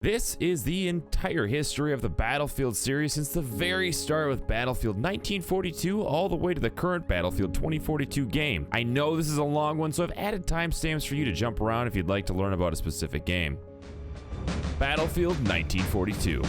This is the entire history of the Battlefield series since the very start with Battlefield 1942 all the way to the current Battlefield 2042 game. I know this is a long one, so I've added timestamps for you to jump around if you'd like to learn about a specific game. Battlefield 1942.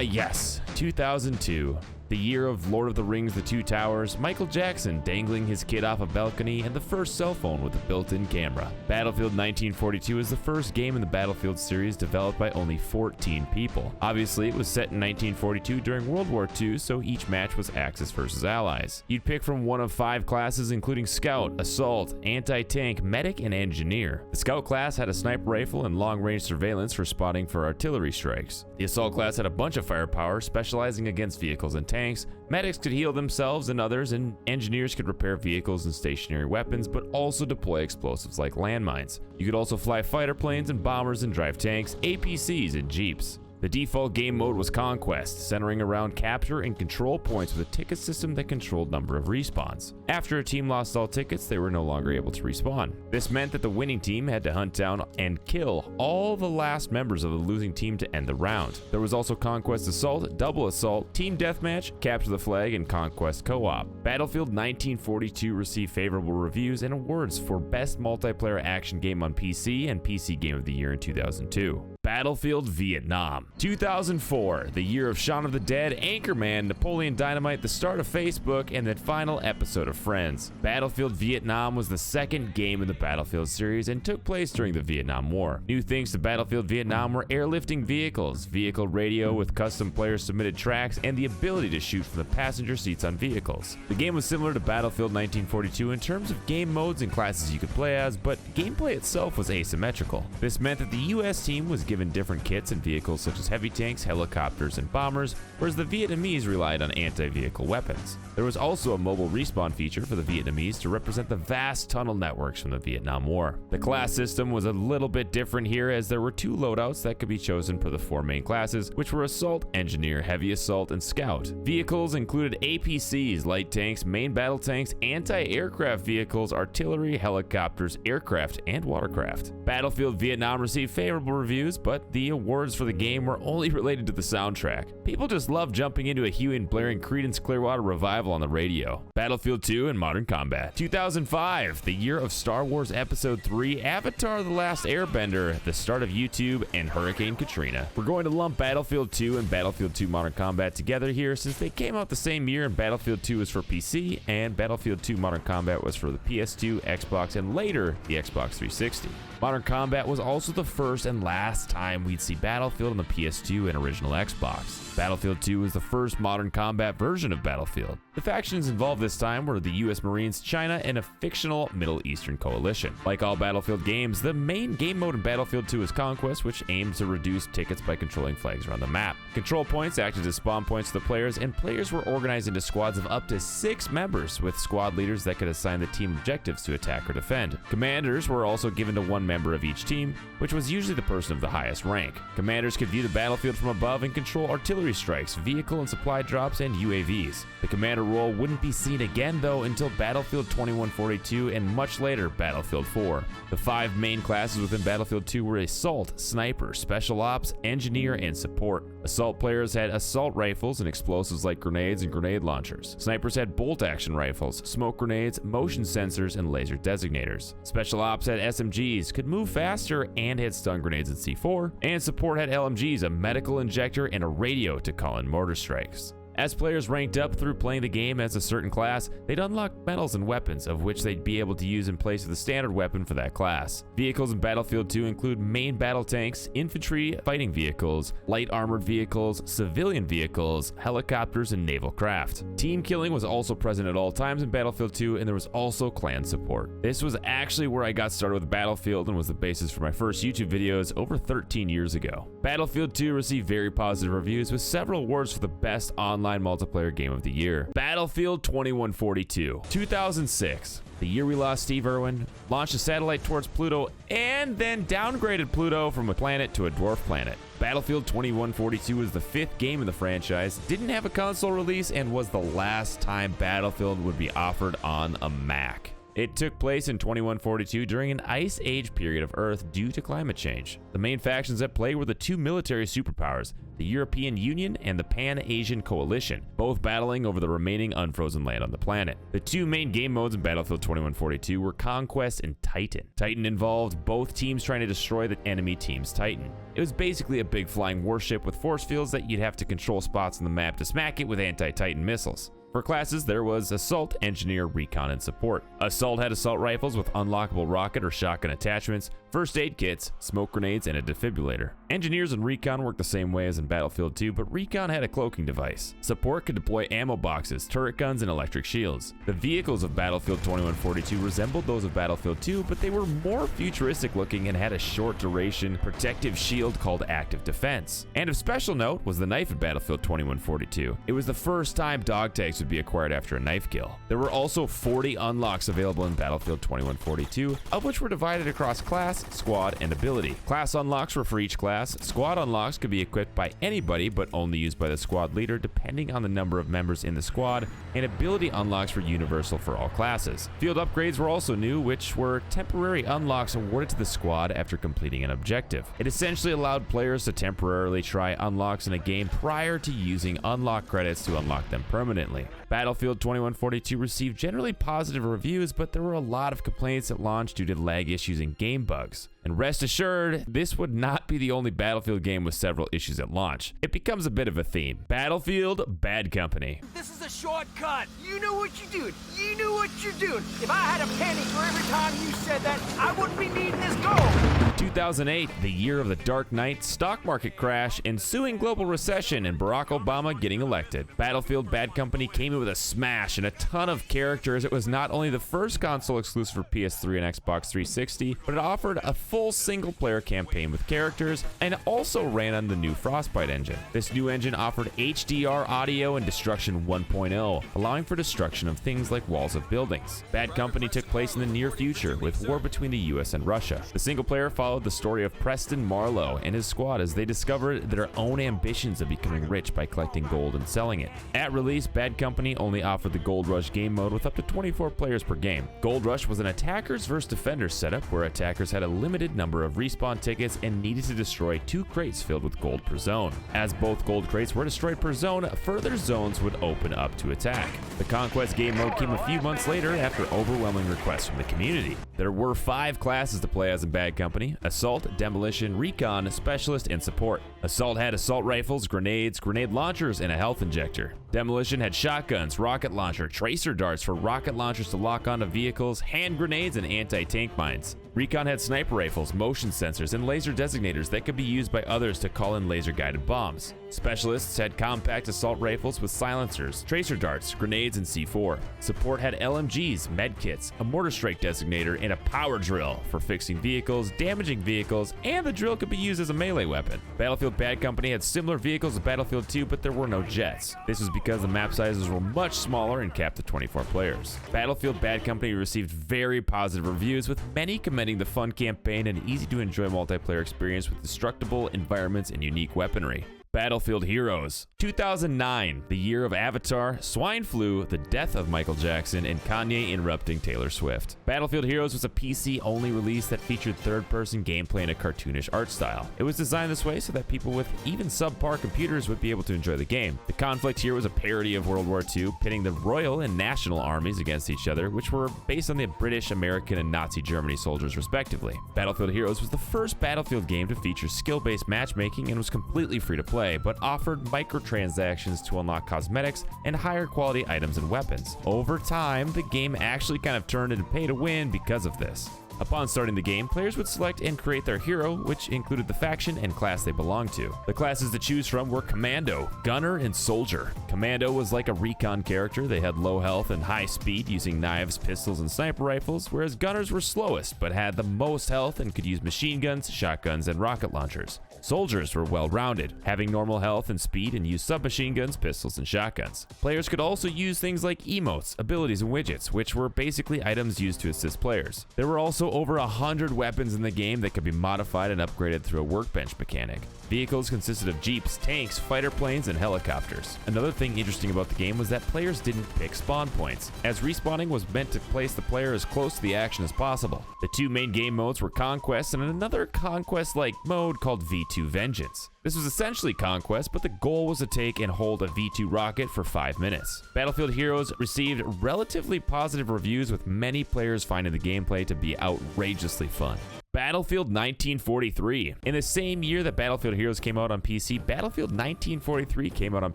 Yes, 2002. The year of Lord of the Rings: The Two Towers, Michael Jackson dangling his kid off a balcony, and the first cell phone with a built-in camera. Battlefield 1942 is the first game in the Battlefield series developed by only 14 people. Obviously, it was set in 1942 during World War II, so each match was Axis versus Allies. You'd pick from one of 5 classes, including Scout, Assault, Anti-Tank, Medic, and Engineer. The Scout class had a sniper rifle and long-range surveillance for spotting for artillery strikes. The Assault class had a bunch of firepower, specializing against vehicles and tanks. Medics could heal themselves and others, and engineers could repair vehicles and stationary weapons, but also deploy explosives like landmines. You could also fly fighter planes and bombers and drive tanks, APCs, and jeeps. The default game mode was Conquest, centering around capture and control points with a ticket system that controlled number of respawns. After a team lost all tickets, they were no longer able to respawn. This meant that the winning team had to hunt down and kill all the last members of the losing team to end the round. There was also Conquest Assault, Double Assault, Team Deathmatch, Capture the Flag, and Conquest Co-op. Battlefield 1942 received favorable reviews and awards for Best Multiplayer Action Game on PC and PC Game of the Year in 2002. Battlefield Vietnam. 2004, the year of Shaun of the Dead, Anchorman, Napoleon Dynamite, the start of Facebook, and the final episode of Friends. Battlefield Vietnam was the second game in the Battlefield series and took place during the Vietnam War. New things to Battlefield Vietnam were airlifting vehicles, vehicle radio with custom player-submitted tracks, and the ability to shoot from the passenger seats on vehicles. The game was similar to Battlefield 1942 in terms of game modes and classes you could play as, but gameplay itself was asymmetrical. This meant that the US team was given different kits and vehicles such as heavy tanks, helicopters, and bombers, whereas the Vietnamese relied on anti-vehicle weapons. There was also a mobile respawn feature for the Vietnamese to represent the vast tunnel networks from the Vietnam War. The class system was a little bit different here, as there were 2 loadouts that could be chosen for the 4 main classes, which were Assault, Engineer, Heavy Assault, and Scout. Vehicles included APCs, light tanks, main battle tanks, anti-aircraft vehicles, artillery, helicopters, aircraft, and watercraft. Battlefield Vietnam received favorable reviews, but the awards for the game were only related to the soundtrack. People just love jumping into a hue and blaring Creedence Clearwater Revival on the radio. Battlefield 2 and Modern Combat. 2005, the year of Star Wars Episode 3, Avatar: The Last Airbender, the start of YouTube, and Hurricane Katrina. We're going to lump Battlefield 2 and Battlefield 2 Modern Combat together here since they came out the same year, and Battlefield 2 was for PC and Battlefield 2 Modern Combat was for the PS2, Xbox, and later the Xbox 360. Modern Combat was also the first and last time we'd see Battlefield on the PS2 and original Xbox. Battlefield 2 was the first Modern Combat version of Battlefield. The factions involved this time were the US Marines, China, and a fictional Middle Eastern coalition. Like all Battlefield games, the main game mode in Battlefield 2 is Conquest, which aims to reduce tickets by controlling flags around the map. Control points acted as spawn points for the players, and players were organized into squads of up to 6 members, with squad leaders that could assign the team objectives to attack or defend. Commanders were also given to 1 member of each team, which was usually the person of the highest rank. Commanders could view the battlefield from above and control artillery strikes, vehicle and supply drops, and UAVs. The commander role wouldn't be seen again though until Battlefield 2142 and much later Battlefield 4. The 5 main classes within Battlefield 2 were Assault, Sniper, Special Ops, Engineer, and Support. Assault players had assault rifles and explosives like grenades and grenade launchers. Snipers had bolt-action rifles, smoke grenades, motion sensors, and laser designators. Special Ops had SMGs, could move faster, and had stun grenades and C4. And Support had LMGs, a medical injector, and a radio to call in mortar strikes. As players ranked up through playing the game as a certain class, they'd unlock medals and weapons, of which they'd be able to use in place of the standard weapon for that class. Vehicles in Battlefield 2 include main battle tanks, infantry, fighting vehicles, light armored vehicles, civilian vehicles, helicopters, and naval craft. Team killing was also present at all times in Battlefield 2, and there was also clan support. This was actually where I got started with Battlefield and was the basis for my first YouTube videos over 13 years ago. Battlefield 2 received very positive reviews with several awards for the best online multiplayer game of the year. Battlefield 2142. 2006. The year we lost Steve Irwin, launched a satellite towards Pluto, and then downgraded Pluto from a planet to a dwarf planet. Battlefield 2142 was the 5th game in the franchise, didn't have a console release, and was the last time Battlefield would be offered on a Mac. It took place in 2142 during an ice age period of Earth due to climate change. The main factions at play were the two military superpowers, the European Union and the Pan-Asian Coalition, both battling over the remaining unfrozen land on the planet. The two main game modes in Battlefield 2142 were Conquest and Titan. Titan involved both teams trying to destroy the enemy team's Titan. It was basically a big flying warship with force fields that you'd have to control spots on the map to smack it with anti-Titan missiles. For classes, there was Assault, Engineer, Recon, and Support. Assault had assault rifles with unlockable rocket or shotgun attachments, first aid kits, smoke grenades, and a defibrillator. Engineers and Recon worked the same way as in Battlefield 2, but Recon had a cloaking device. Support could deploy ammo boxes, turret guns, and electric shields. The vehicles of Battlefield 2142 resembled those of Battlefield 2, but they were more futuristic looking and had a short duration protective shield called Active Defense. And of special note was the knife in Battlefield 2142. It was the first time dog tags would be acquired after a knife kill. There were also 40 unlocks available in Battlefield 2142, of which were divided across class, squad, and ability. Class unlocks were for each class. Squad unlocks could be equipped by anybody but only used by the squad leader depending on the number of members in the squad, and ability unlocks were universal for all classes. Field upgrades were also new, which were temporary unlocks awarded to the squad after completing an objective. It essentially allowed players to temporarily try unlocks in a game prior to using unlock credits to unlock them permanently. Battlefield 2142 received generally positive reviews, but there were a lot of complaints at launch due to lag issues and game bugs. And rest assured, this would not be the only Battlefield game with several issues at launch. It becomes a bit of a theme. Battlefield Bad Company. This is a shortcut. You know what you're doing. You know what you're doing. If I had a penny for every time you said that, I wouldn't be needing this gold. 2008, the year of the Dark Knight, stock market crash, ensuing global recession, and Barack Obama getting elected. Battlefield Bad Company came in with a smash and a ton of characters. It was not only the first console exclusive for PS3 and Xbox 360, but it offered a full single-player campaign with characters and also ran on the new Frostbite engine. This new engine offered HDR audio and Destruction 1.0, allowing for destruction of things like walls of buildings. Bad Company took place in the near future, with war between the US and Russia. The single player followed the story of Preston Marlowe and his squad as they discovered their own ambitions of becoming rich by collecting gold and selling it. At release, Bad Company only offered the Gold Rush game mode with up to 24 players per game. Gold Rush was an attackers versus defenders setup where attackers had a limited number of respawn tickets and needed to destroy 2 crates filled with gold per zone. As both gold crates were destroyed per zone, further zones would open up to attack. The Conquest game mode came a few months later after overwhelming requests from the community. There were 5 classes to play as in Bad Company: Assault, Demolition, Recon, Specialist, and Support. Assault had assault rifles, grenades, grenade launchers, and a health injector. Demolition had shotguns, rocket launcher, tracer darts for rocket launchers to lock onto vehicles, hand grenades, and anti-tank mines. Recon had sniper rifles, motion sensors, and laser designators that could be used by others to call in laser-guided bombs. Specialists had compact assault rifles with silencers, tracer darts, grenades, and C4. Support had LMGs, medkits, a mortar strike designator, and a power drill for fixing vehicles, damaging vehicles, and the drill could be used as a melee weapon. Battlefield Bad Company had similar vehicles to Battlefield 2, but there were no jets. This was because the map sizes were much smaller and capped at 24 players. Battlefield Bad Company received very positive reviews, with many commending the fun campaign and easy-to-enjoy multiplayer experience with destructible environments and unique weaponry. Battlefield Heroes. 2009, the year of Avatar, swine flu, the death of Michael Jackson, and Kanye interrupting Taylor Swift. Battlefield Heroes was a PC-only release that featured third-person gameplay in a cartoonish art style. It was designed this way so that people with even subpar computers would be able to enjoy the game. The conflict here was a parody of World War II, pitting the Royal and National armies against each other, which were based on the British, American, and Nazi Germany soldiers respectively. Battlefield Heroes was the first Battlefield game to feature skill-based matchmaking and was completely free to play, but offered microtransactions to unlock cosmetics and higher quality items and weapons. Over time, the game actually kind of turned into pay to win because of this. Upon starting the game, players would select and create their hero, which included the faction and class they belonged to. The classes to choose from were Commando, Gunner, and Soldier. Commando was like a recon character. They had low health and high speed, using knives, pistols, and sniper rifles, whereas Gunners were slowest, but had the most health and could use machine guns, shotguns, and rocket launchers. Soldiers were well-rounded, having normal health and speed, and used submachine guns, pistols, and shotguns. Players could also use things like emotes, abilities, and widgets, which were basically items used to assist players. There were also over 100 weapons in the game that could be modified and upgraded through a workbench mechanic. Vehicles consisted of jeeps, tanks, fighter planes, and helicopters. Another thing interesting about the game was that players didn't pick spawn points, as respawning was meant to place the player as close to the action as possible. The two main game modes were Conquest and another Conquest-like mode called V2 Vengeance. This was essentially Conquest, but the goal was to take and hold a V2 rocket for 5 minutes. Battlefield Heroes received relatively positive reviews, with many players finding the gameplay to be outrageously fun. Battlefield 1943. In the same year that Battlefield Heroes came out on PC, Battlefield 1943 came out on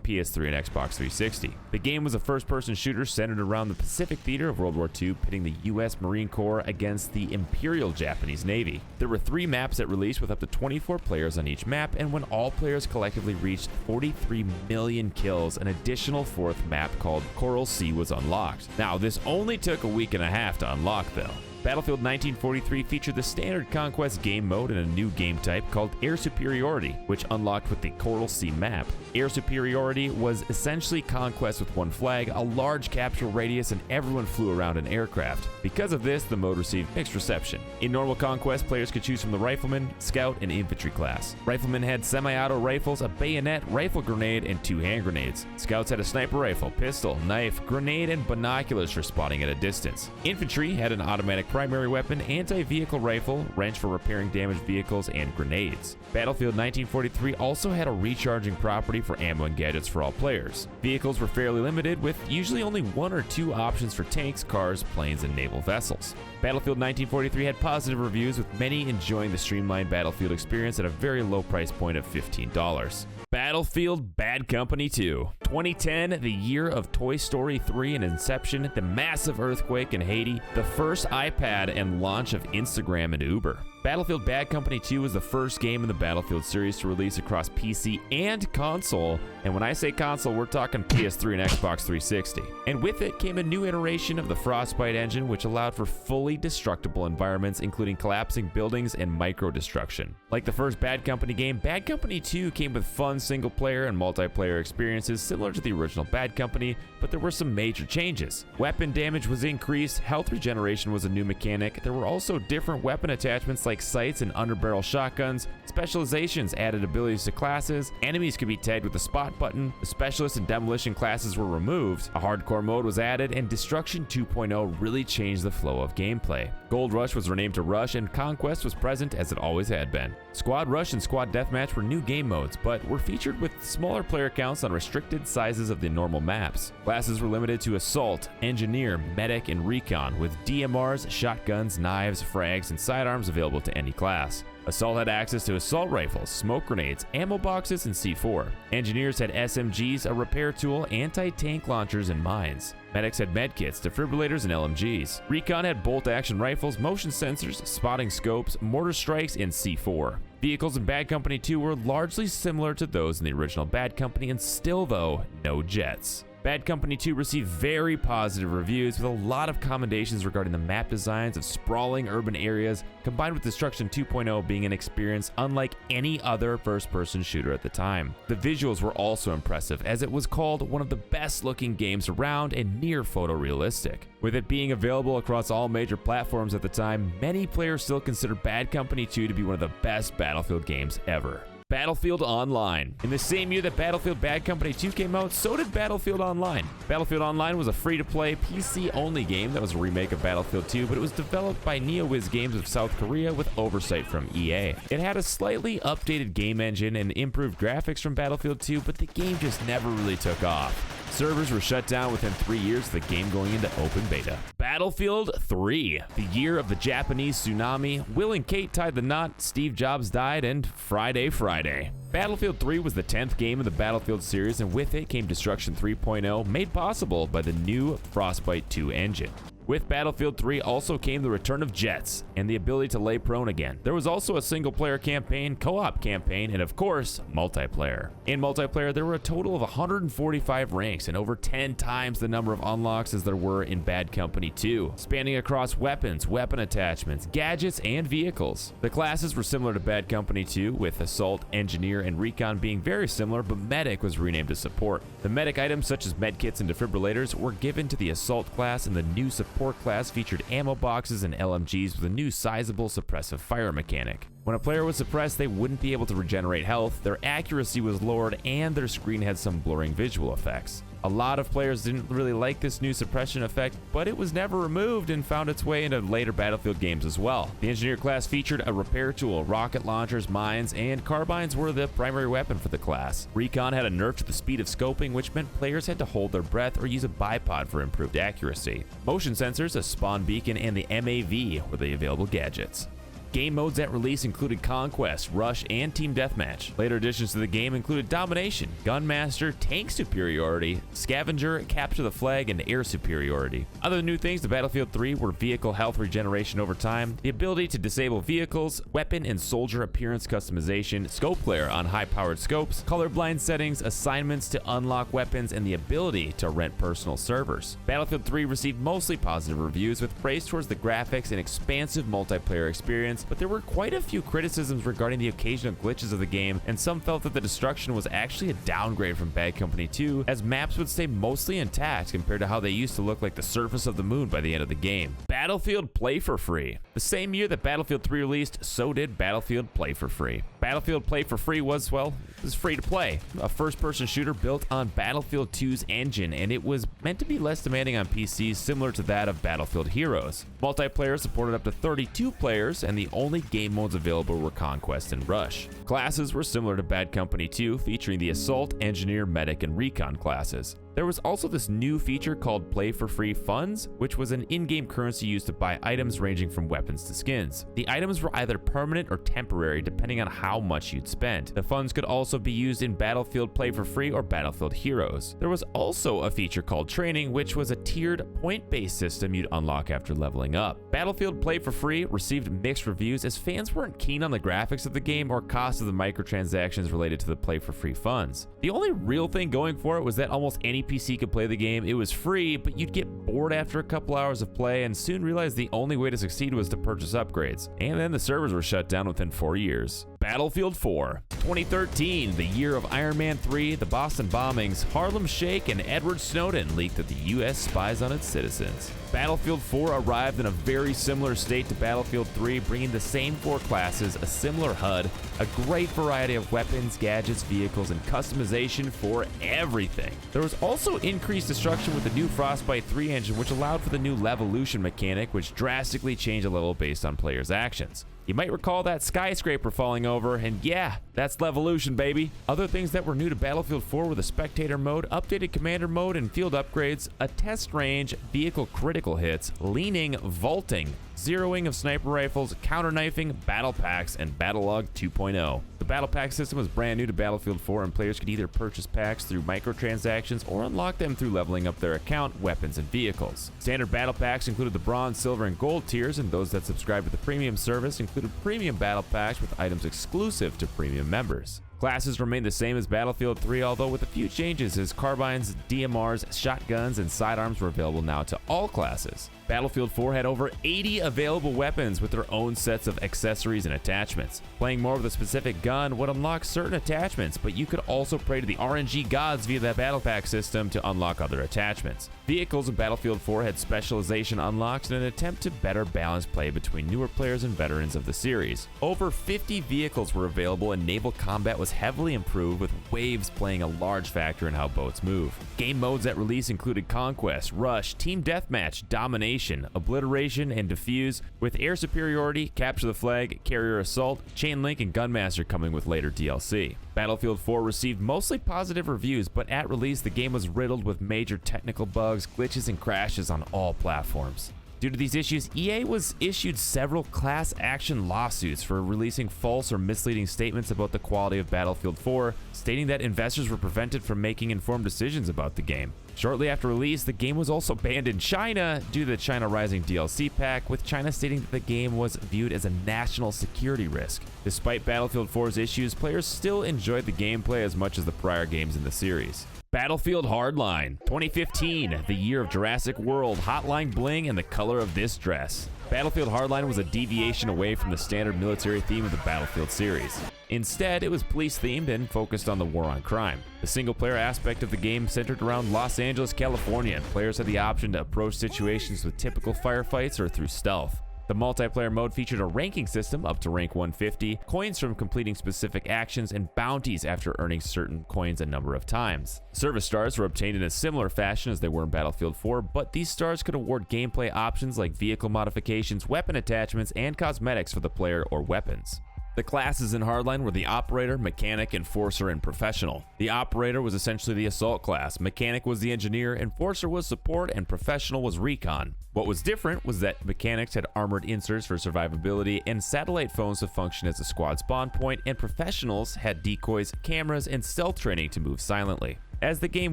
PS3 and Xbox 360. The game was a first-person shooter centered around the Pacific theater of World War II, pitting the US Marine Corps against the Imperial Japanese Navy. There were 3 maps at release with up to 24 players on each map, and when all players collectively reached 43 million kills, an additional 4th map called Coral Sea was unlocked. Now, this only took a week and a half to unlock, though. Battlefield 1943 featured the standard Conquest game mode and a new game type called Air Superiority, which unlocked with the Coral Sea map. Air Superiority was essentially Conquest with one flag, a large capture radius, and everyone flew around an aircraft. Because of this, the mode received mixed reception. In normal Conquest, players could choose from the Rifleman, Scout, and Infantry class. Riflemen had semi-auto rifles, a bayonet, rifle grenade, and 2 hand grenades. Scouts had a sniper rifle, pistol, knife, grenade, and binoculars for spotting at a distance. Infantry had an automatic primary weapon, anti-vehicle rifle, wrench for repairing damaged vehicles, and grenades. Battlefield 1943 also had a recharging property for ammo and gadgets for all players. Vehicles were fairly limited, with usually only 1 or 2 options for tanks, cars, planes, and naval vessels. Battlefield 1943 had positive reviews, with many enjoying the streamlined Battlefield experience at a very low price point of $15. Battlefield Bad Company 2. 2010, the year of Toy Story 3 and Inception, the massive earthquake in Haiti, the first iPad, and launch of Instagram and Uber. Battlefield Bad Company 2 was the first game in the Battlefield series to release across PC and console, and when I say console, we're talking PS3 and Xbox 360. And with it came a new iteration of the Frostbite engine, which allowed for fully destructible environments, including collapsing buildings and micro-destruction. Like the first Bad Company game, Bad Company 2 came with fun single-player and multiplayer experiences similar to the original Bad Company, but there were some major changes. Weapon damage was increased, health regeneration was a new mechanic, there were also different weapon attachments like sights and underbarrel shotguns, specializations added abilities to classes, enemies could be tagged with the spot button, the specialist and demolition classes were removed, a hardcore mode was added, and Destruction 2.0 really changed the flow of gameplay. Gold Rush was renamed to Rush, and Conquest was present as it always had been. Squad Rush and Squad Deathmatch were new game modes, but were featured with smaller player counts on restricted sizes of the normal maps. Classes were limited to Assault, Engineer, Medic, and Recon, with DMRs, shotguns, knives, frags, and sidearms available to any class. Assault had access to assault rifles, smoke grenades, ammo boxes, and C4. Engineers had SMGs, a repair tool, anti-tank launchers, and mines. Medics had medkits, defibrillators, and LMGs. Recon had bolt-action rifles, motion sensors, spotting scopes, mortar strikes, and C4. Vehicles in Bad Company 2 were largely similar to those in the original Bad Company, and still, though, no jets. Bad Company 2 received very positive reviews, with a lot of commendations regarding the map designs of sprawling urban areas, combined with Destruction 2.0 being an experience unlike any other first-person shooter at the time. The visuals were also impressive, as it was called one of the best-looking games around and near photorealistic. With it being available across all major platforms at the time, many players still consider Bad Company 2 to be one of the best Battlefield games ever. Battlefield Online. In the same year that Battlefield Bad Company 2 came out, so did Battlefield Online. Battlefield Online was a free-to-play, PC-only game that was a remake of Battlefield 2, but it was developed by NeoWiz Games of South Korea with oversight from EA. It had a slightly updated game engine and improved graphics from Battlefield 2, but the game just never really took off. Servers were shut down within 3 years of the game going into open beta. Battlefield 3. The year of the Japanese tsunami. Will and Kate tied the knot, Steve Jobs died, and Friday. Battlefield 3 was the 10th game in the Battlefield series, and with it came Destruction 3.0, made possible by the new Frostbite 2 engine. With Battlefield 3 also came the return of jets and the ability to lay prone again. There was also a single-player campaign, co-op campaign, and of course, multiplayer. In multiplayer, there were a total of 145 ranks and over 10 times the number of unlocks as there were in Bad Company 2, spanning across weapons, weapon attachments, gadgets, and vehicles. The classes were similar to Bad Company 2, with Assault, Engineer, and Recon being very similar, but Medic was renamed to Support. The Medic items such as medkits and defibrillators were given to the Assault class, and the new Support class featured ammo boxes and LMGs with a new sizable suppressive fire mechanic. When a player was suppressed, they wouldn't be able to regenerate health, their accuracy was lowered, and their screen had some blurring visual effects. A lot of players didn't really like this new suppression effect, but it was never removed and found its way into later Battlefield games as well. The Engineer class featured a repair tool, rocket launchers, mines, and carbines were the primary weapon for the class. Recon had a nerf to the speed of scoping, which meant players had to hold their breath or use a bipod for improved accuracy. Motion sensors, a spawn beacon, and the MAV were the available gadgets. Game modes at release included Conquest, Rush, and Team Deathmatch. Later additions to the game included Domination, Gunmaster, Tank Superiority, Scavenger, Capture the Flag, and Air Superiority. Other new things to Battlefield 3 were vehicle health regeneration over time, the ability to disable vehicles, weapon and soldier appearance customization, scope flare on high-powered scopes, colorblind settings, assignments to unlock weapons, and the ability to rent personal servers. Battlefield 3 received mostly positive reviews with praise towards the graphics and expansive multiplayer experience, but there were quite a few criticisms regarding the occasional glitches of the game, and some felt that the destruction was actually a downgrade from Bad Company 2, as maps would stay mostly intact compared to how they used to look like the surface of the moon by the end of the game. Battlefield Play for Free. The same year that Battlefield 3 released, so did Battlefield Play for Free. Battlefield Play for Free was, well, it was free to play. A first-person shooter built on Battlefield 2's engine, and it was meant to be less demanding on PCs, similar to that of Battlefield Heroes. Multiplayer supported up to 32 players, and the only game modes available were Conquest and Rush. Classes were similar to Bad Company 2, featuring the Assault, Engineer, Medic, and Recon classes. There was also this new feature called Play for Free Funds, which was an in-game currency used to buy items ranging from weapons to skins. The items were either permanent or temporary depending on how much you'd spent. The funds could also be used in Battlefield Play for Free or Battlefield Heroes. There was also a feature called Training, which was a tiered point-based system you'd unlock after leveling up. Battlefield Play for Free received mixed reviews as fans weren't keen on the graphics of the game or cost of the microtransactions related to the Play for Free funds. The only real thing going for it was that almost any PC could play the game. It was free, but you'd get bored after a couple hours of play and soon realize the only way to succeed was to purchase upgrades. And then the servers were shut down within 4 years. Battlefield 4. 2013, the year of Iron Man 3, the Boston bombings, Harlem Shake, and Edward Snowden leaked that the US spies on its citizens. Battlefield 4 arrived in a very similar state to Battlefield 3, bringing the same 4 classes, a similar HUD, a great variety of weapons, gadgets, vehicles, and customization for everything. There was also increased destruction with the new Frostbite 3 engine, which allowed for the new Levolution mechanic, which drastically changed a level based on players' actions. You might recall that skyscraper falling over, and yeah, that's Levolution, baby. Other things that were new to Battlefield 4 were the spectator mode, updated commander mode, and field upgrades, a test range, vehicle critical hits, leaning, vaulting, zeroing of sniper rifles, counter-knifing, battle packs, and Battle Log 2.0. The battle pack system was brand new to Battlefield 4, and players could either purchase packs through microtransactions or unlock them through leveling up their account, weapons, and vehicles. Standard battle packs included the bronze, silver, and gold tiers, and those that subscribed to the premium service included premium battle packs with items exclusive to premium members. Classes remained the same as Battlefield 3, although with a few changes as carbines, DMRs, shotguns, and sidearms were available now to all classes. Battlefield 4 had over 80 available weapons with their own sets of accessories and attachments. Playing more of the specific gun would unlock certain attachments, but you could also pray to the RNG gods via that battle pack system to unlock other attachments. Vehicles in Battlefield 4 had specialization unlocks in an attempt to better balance play between newer players and veterans of the series. Over 50 vehicles were available, and naval combat was heavily improved, with waves playing a large factor in how boats move. Game modes at release included Conquest, Rush, Team Deathmatch, Domination, Obliteration, and Defuse, with Air Superiority, Capture the Flag, Carrier Assault, Chain Link, and Gunmaster coming with later DLC. Battlefield 4 received mostly positive reviews, but at release the game was riddled with major technical bugs, glitches, and crashes on all platforms. Due to these issues, EA was issued several class action lawsuits for releasing false or misleading statements about the quality of Battlefield 4, stating that investors were prevented from making informed decisions about the game. Shortly after release, the game was also banned in China due to the China Rising DLC pack, with China stating that the game was viewed as a national security risk. Despite Battlefield 4's issues, players still enjoyed the gameplay as much as the prior games in the series. Battlefield Hardline 2015, the year of Jurassic World, hotline bling, and the color of this dress. Battlefield Hardline was a deviation away from the standard military theme of the Battlefield series. Instead, it was police-themed and focused on the war on crime. The single-player aspect of the game centered around Los Angeles, California, and players had the option to approach situations with typical firefights or through stealth. The multiplayer mode featured a ranking system up to rank 150, coins from completing specific actions, and bounties after earning certain coins a number of times. Service stars were obtained in a similar fashion as they were in Battlefield 4, but these stars could award gameplay options like vehicle modifications, weapon attachments, and cosmetics for the player or weapons. The classes in Hardline were the Operator, Mechanic, Enforcer, and Professional. The Operator was essentially the Assault class, Mechanic was the Engineer, Enforcer was Support, and Professional was Recon. What was different was that Mechanics had armored inserts for survivability and satellite phones to function as a squad spawn point, and Professionals had decoys, cameras, and stealth training to move silently. As the game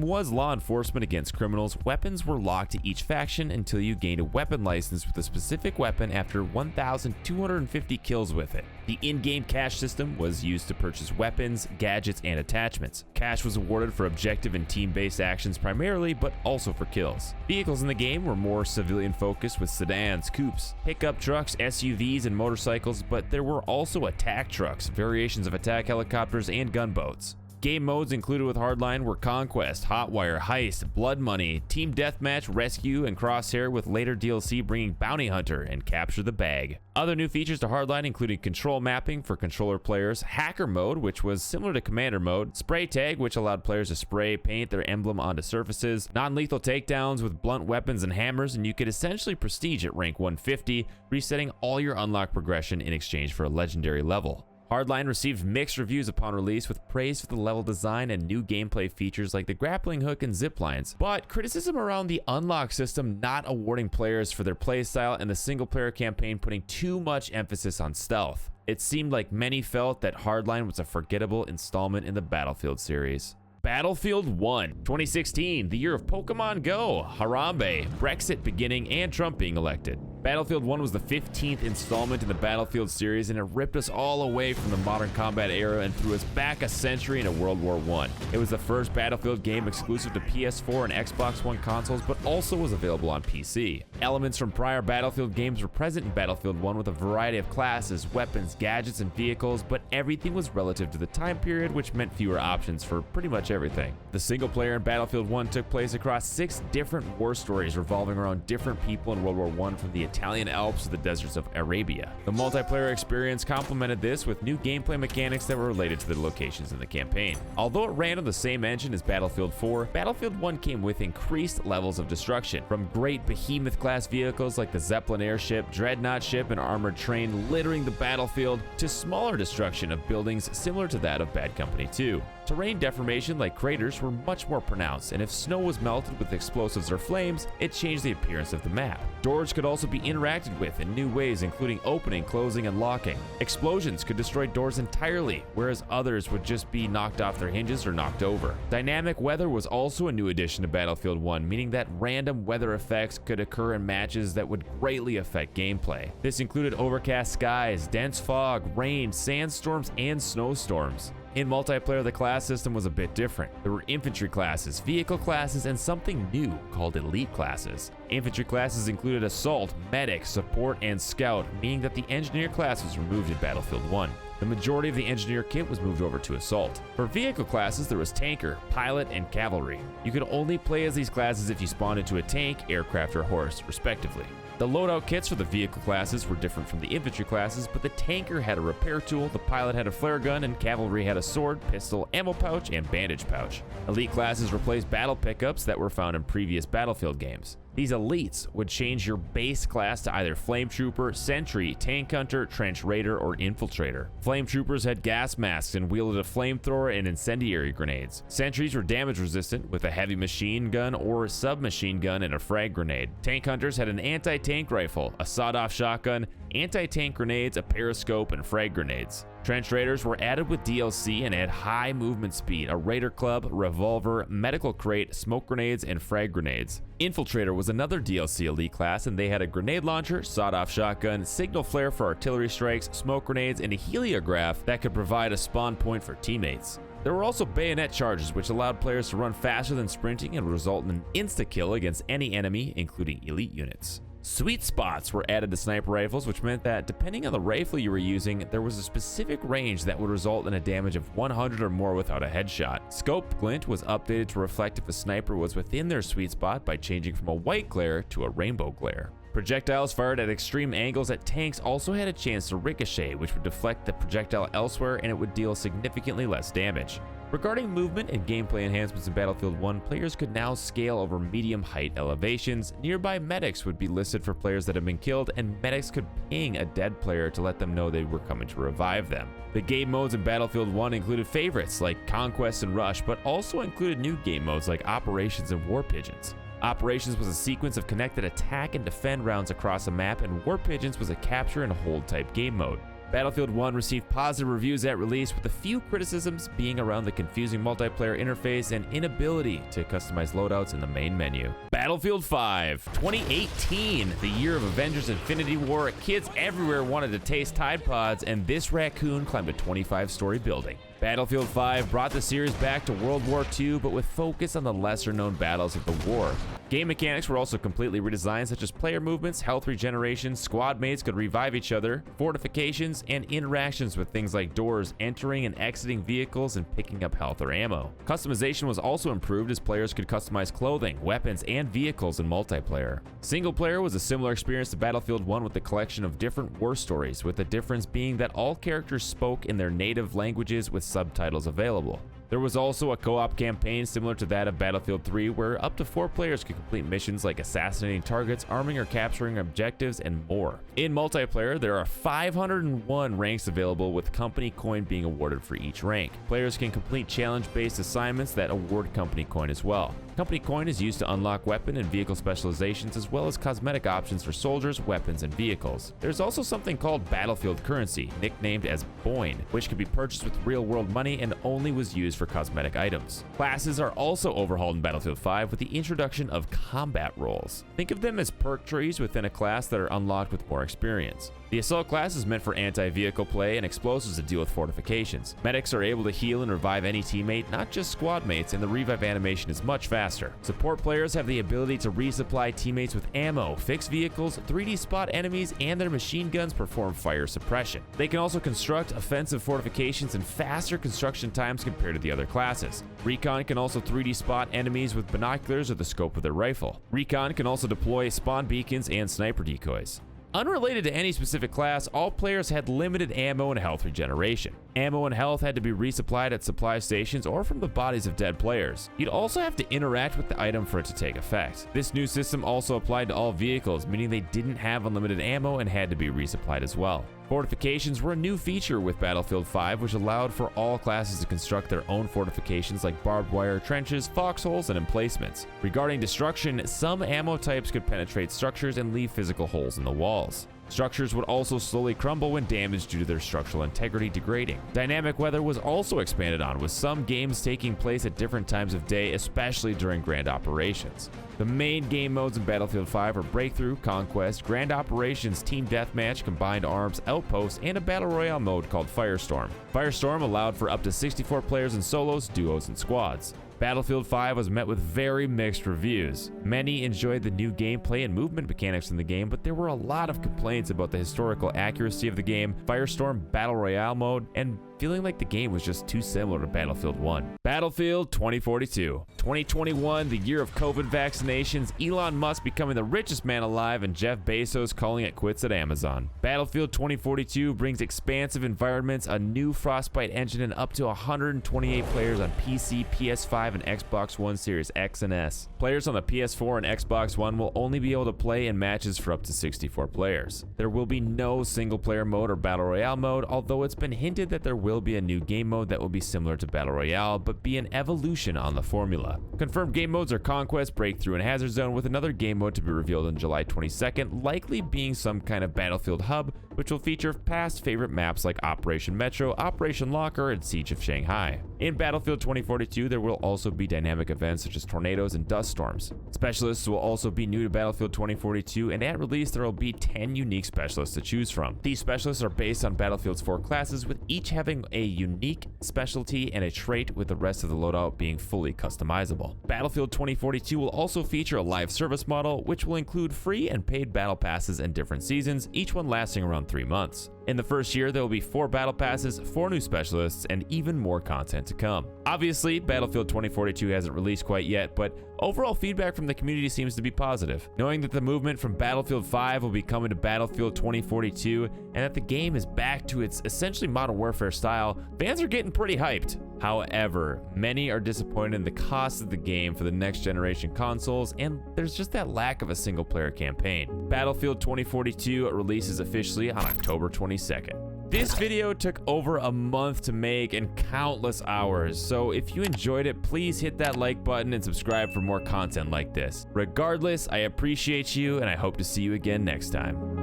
was law enforcement against criminals, weapons were locked to each faction until you gained a weapon license with a specific weapon after 1,250 kills with it. The in-game cash system was used to purchase weapons, gadgets, and attachments. Cash was awarded for objective and team-based actions primarily, but also for kills. Vehicles in the game were more civilian-focused with sedans, coupes, pickup trucks, SUVs, and motorcycles, but there were also attack trucks, variations of attack helicopters, and gunboats. Game modes included with Hardline were Conquest, Hotwire, Heist, Blood Money, Team Deathmatch, Rescue, and Crosshair, with later DLC bringing Bounty Hunter and Capture the Bag. Other new features to Hardline included control mapping for controller players, Hacker mode, which was similar to Commander mode, Spray Tag, which allowed players to spray paint their emblem onto surfaces, non-lethal takedowns with blunt weapons and hammers, and you could essentially prestige at rank 150, resetting all your unlock progression in exchange for a legendary level. Hardline received mixed reviews upon release, with praise for the level design and new gameplay features like the grappling hook and zip lines, but criticism around the unlock system not awarding players for their playstyle and the single-player campaign putting too much emphasis on stealth. It seemed like many felt that Hardline was a forgettable installment in the Battlefield series. Battlefield 1 2016, the year of Pokemon Go, Harambe, Brexit beginning, and Trump being elected. Battlefield 1 was the 15th installment in the Battlefield series, and it ripped us all away from the modern combat era and threw us back a century into World War I. It was the first Battlefield game exclusive to PS4 and Xbox One consoles, but also was available on PC. Elements from prior Battlefield games were present in Battlefield 1 with a variety of classes, weapons, gadgets, and vehicles, but everything was relative to the time period, which meant fewer options for pretty much everything. The single player in Battlefield 1 took place across 6 different war stories revolving around different people in World War I, from the Italian Alps to the deserts of Arabia. The multiplayer experience complemented this with new gameplay mechanics that were related to the locations in the campaign. Although it ran on the same engine as Battlefield 4, Battlefield 1 came with increased levels of destruction, from great behemoth-class vehicles like the Zeppelin airship, Dreadnought ship, and armored train littering the battlefield, to smaller destruction of buildings similar to that of Bad Company 2. Terrain deformation like craters were much more pronounced, and if snow was melted with explosives or flames, it changed the appearance of the map. Doors could also be interacted with in new ways, including opening, closing, and locking. Explosions could destroy doors entirely, whereas others would just be knocked off their hinges or knocked over. Dynamic weather was also a new addition to Battlefield 1, meaning that random weather effects could occur in matches that would greatly affect gameplay. This included overcast skies, dense fog, rain, sandstorms, and snowstorms. In multiplayer, the class system was a bit different. There were infantry classes, vehicle classes, and something new called elite classes. Infantry classes included Assault, Medic, Support, and Scout, meaning that the Engineer class was removed in Battlefield 1. The majority of the Engineer kit was moved over to Assault. For vehicle classes, there was Tanker, Pilot, and Cavalry. You could only play as these classes if you spawned into a tank, aircraft, or horse, respectively. The loadout kits for the vehicle classes were different from the infantry classes, but the Tanker had a repair tool, the Pilot had a flare gun, and Cavalry had a sword, pistol, ammo pouch, and bandage pouch. Elite classes replaced battle pickups that were found in previous Battlefield games. These elites would change your base class to either Flame Trooper, Sentry, Tank Hunter, Trench Raider, or Infiltrator. Flame Troopers had gas masks and wielded a flamethrower and incendiary grenades. Sentries were damage resistant with a heavy machine gun or submachine gun and a frag grenade. Tank Hunters had an anti-tank rifle, a sawed-off shotgun, anti-tank grenades, a periscope, and frag grenades. Trench raiders were added with DLC and had high movement speed, a raider club, revolver, medical crate, smoke grenades, and frag grenades. Infiltrator was another DLC elite class, and they had a grenade launcher, sawed-off shotgun, signal flare for artillery strikes, smoke grenades, and a heliograph that could provide a spawn point for teammates. There were also bayonet charges, which allowed players to run faster than sprinting and would result in an insta-kill against any enemy, including elite units. Sweet spots were added to sniper rifles, which meant that depending on the rifle you were using, there was a specific range that would result in a damage of 100 or more without a headshot. Scope glint was updated to reflect if a sniper was within their sweet spot by changing from a white glare to a rainbow glare. Projectiles fired at extreme angles at tanks also had a chance to ricochet, which would deflect the projectile elsewhere and it would deal significantly less damage. Regarding movement and gameplay enhancements in Battlefield 1, players could now scale over medium height elevations. Nearby medics would be listed for players that have been killed, and medics could ping a dead player to let them know they were coming to revive them. The game modes in Battlefield 1 included favorites like Conquest and Rush, but also included new game modes like Operations and War Pigeons. Operations was a sequence of connected attack and defend rounds across a map, and War Pigeons was a capture and hold type game mode. Battlefield 1 received positive reviews at release, with a few criticisms being around the confusing multiplayer interface and inability to customize loadouts in the main menu. Battlefield 5, 2018, the year of Avengers Infinity War. Kids everywhere wanted to taste Tide Pods, and this raccoon climbed a 25-story building. Battlefield 5 brought the series back to World War II, but with focus on the lesser-known battles of the war. Game mechanics were also completely redesigned, such as player movements, health regeneration, squad mates could revive each other, fortifications, and interactions with things like doors, entering and exiting vehicles, and picking up health or ammo. Customization was also improved as players could customize clothing, weapons, and vehicles in multiplayer. Single player was a similar experience to Battlefield 1 with a collection of different war stories, with the difference being that all characters spoke in their native languages with subtitles available. There was also a co-op campaign similar to that of Battlefield 3, where up to 4 players could complete missions like assassinating targets, arming or capturing objectives, and more. In multiplayer, there are 501 ranks available, with company coin being awarded for each rank. Players can complete challenge-based assignments that award company coin as well. Company coin is used to unlock weapon and vehicle specializations, as well as cosmetic options for soldiers, weapons, and vehicles. There's also something called Battlefield currency, nicknamed as Boin, which can be purchased with real-world money and only was used for cosmetic items. Classes are also overhauled in Battlefield 5 with the introduction of combat roles. Think of them as perk trees within a class that are unlocked with more experience. The Assault class is meant for anti-vehicle play and explosives to deal with fortifications. Medics are able to heal and revive any teammate, not just squad mates, and the revive animation is much faster. Support players have the ability to resupply teammates with ammo, fix vehicles, 3D spot enemies, and their machine guns perform fire suppression. They can also construct offensive fortifications in faster construction times compared to the other classes. Recon can also 3D spot enemies with binoculars or the scope of their rifle. Recon can also deploy spawn beacons and sniper decoys. Unrelated to any specific class, all players had limited ammo and health regeneration. Ammo and health had to be resupplied at supply stations or from the bodies of dead players. You'd also have to interact with the item for it to take effect. This new system also applied to all vehicles, meaning they didn't have unlimited ammo and had to be resupplied as well. Fortifications were a new feature with Battlefield 5, which allowed for all classes to construct their own fortifications like barbed wire trenches, foxholes, and emplacements. Regarding destruction, some ammo types could penetrate structures and leave physical holes in the walls. Structures would also slowly crumble when damaged due to their structural integrity degrading. Dynamic weather was also expanded on, with some games taking place at different times of day, especially during grand operations. The main game modes in Battlefield 5 are Breakthrough, Conquest, Grand Operations, Team Deathmatch, Combined Arms, Outposts, and a Battle Royale mode called Firestorm. Firestorm allowed for up to 64 players in solos, duos, and squads. Battlefield 5 was met with very mixed reviews. Many enjoyed the new gameplay and movement mechanics in the game, but there were a lot of complaints about the historical accuracy of the game, Firestorm Battle Royale mode, and feeling like the game was just too similar to Battlefield 1. Battlefield 2042. 2021, the year of COVID vaccinations, Elon Musk becoming the richest man alive, and Jeff Bezos calling it quits at Amazon. Battlefield 2042 brings expansive environments, a new Frostbite engine, and up to 128 players on PC, PS5, PS5 and Xbox One Series X and S. Players on the PS4 and Xbox One will only be able to play in matches for up to 64 players. There will be no single-player mode or Battle Royale mode, although it's been hinted that there will be a new game mode that will be similar to Battle Royale, but be an evolution on the formula. Confirmed game modes are Conquest, Breakthrough, and Hazard Zone, with another game mode to be revealed on July 22nd, likely being some kind of Battlefield hub, which will feature past favorite maps like Operation Metro, Operation Locker, and Siege of Shanghai. In Battlefield 2042, there will also be dynamic events such as tornadoes and dust storms. Specialists will also be new to Battlefield 2042, and at release there will be 10 unique specialists to choose from. These specialists are based on Battlefield's 4 classes, with each having a unique specialty and a trait, with the rest of the loadout being fully customizable. Battlefield 2042 will also feature a live service model, which will include free and paid battle passes in different seasons, each one lasting around 3 months. In the first year, there will be 4 battle passes, 4 new specialists, and even more content to come. Obviously, Battlefield 2042 hasn't released quite yet, but overall feedback from the community seems to be positive. Knowing that the movement from Battlefield 5 will be coming to Battlefield 2042, and that the game is back to its essentially Modern Warfare style, fans are getting pretty hyped. However, many are disappointed in the cost of the game for the next generation consoles, and there's just that lack of a single-player campaign. Battlefield 2042 releases officially on October 22nd. This video took over a month to make and countless hours, so if you enjoyed it, please hit that like button and subscribe for more content like this. Regardless, I appreciate you, and I hope to see you again next time.